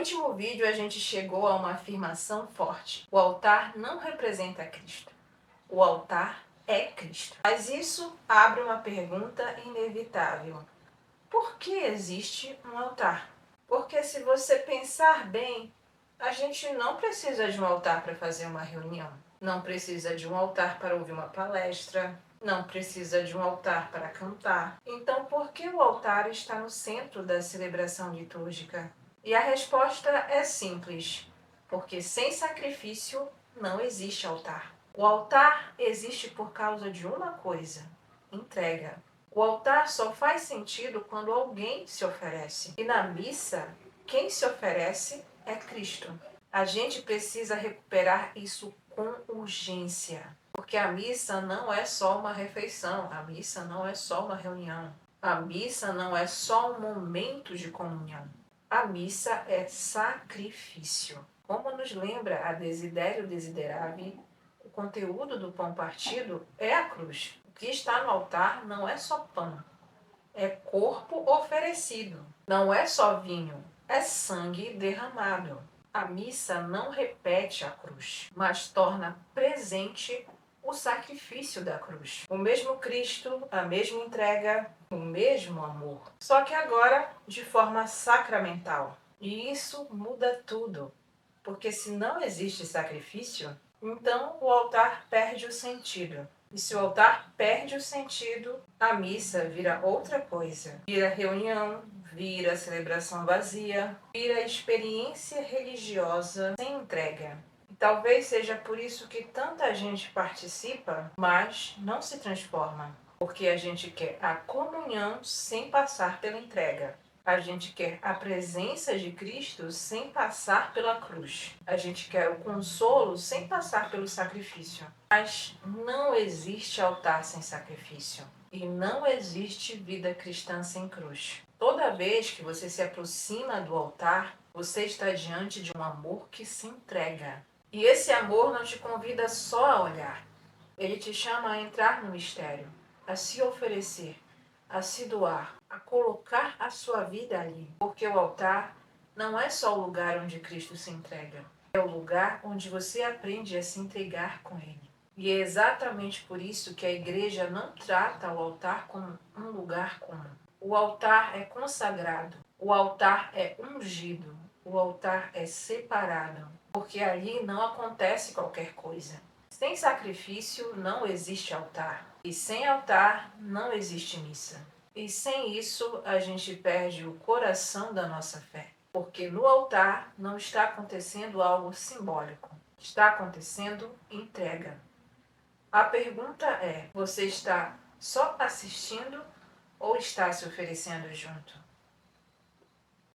último vídeo a gente chegou a uma afirmação forte. O altar não representa Cristo. O altar é Cristo. Mas isso abre uma pergunta inevitável. Por que existe um altar? Porque se você pensar bem, a gente não precisa de um altar para fazer uma reunião. Não precisa de um altar para ouvir uma palestra. Não precisa de um altar para cantar. Então, por que o altar está no centro da celebração litúrgica? E a resposta é simples. Porque sem sacrifício não existe altar. O altar existe por causa de uma coisa: entrega. O altar só faz sentido quando alguém se oferece. E na missa, quem se oferece é Cristo. A gente precisa recuperar isso com urgência. Porque a missa não é só uma refeição, a missa não é só uma reunião, a missa não é só um momento de comunhão. A missa é sacrifício. Como nos lembra a Desidério Desideravi, o conteúdo do pão partido é a cruz. O que está no altar não é só pão, é corpo oferecido. Não é só vinho, é sangue derramado. A missa não repete a cruz, mas torna presente o sacrifício da cruz. O mesmo Cristo, a mesma entrega, o mesmo amor. Só que agora de forma sacramental. E isso muda tudo. Porque se não existe sacrifício, então o altar perde o sentido. E se o altar perde o sentido, a missa vira outra coisa. Vira reunião, vira celebração vazia, vira experiência religiosa sem entrega. E talvez seja por isso que tanta gente participa, mas não se transforma. Porque a gente quer a comunhão sem passar pela entrega. A gente quer a presença de Cristo sem passar pela cruz. A gente quer o consolo sem passar pelo sacrifício. Mas não existe altar sem sacrifício. E não existe vida cristã sem cruz. Toda vez que você se aproxima do altar, você está diante de um amor que se entrega. E esse amor não te convida só a olhar. Ele te chama a entrar no mistério, a se oferecer, a se doar, a colocar a sua vida ali. Porque o altar não é só o lugar onde Cristo se entrega. É o lugar onde você aprende a se entregar com Ele. E é exatamente por isso que a igreja não trata o altar como um lugar comum. O altar é consagrado, o altar é ungido, o altar é separado. Porque ali não acontece qualquer coisa. Sem sacrifício não existe altar. E sem altar não existe missa. E sem isso a gente perde o coração da nossa fé. Porque no altar não está acontecendo algo simbólico. Está acontecendo entrega. A pergunta é: você está só assistindo ou está se oferecendo junto?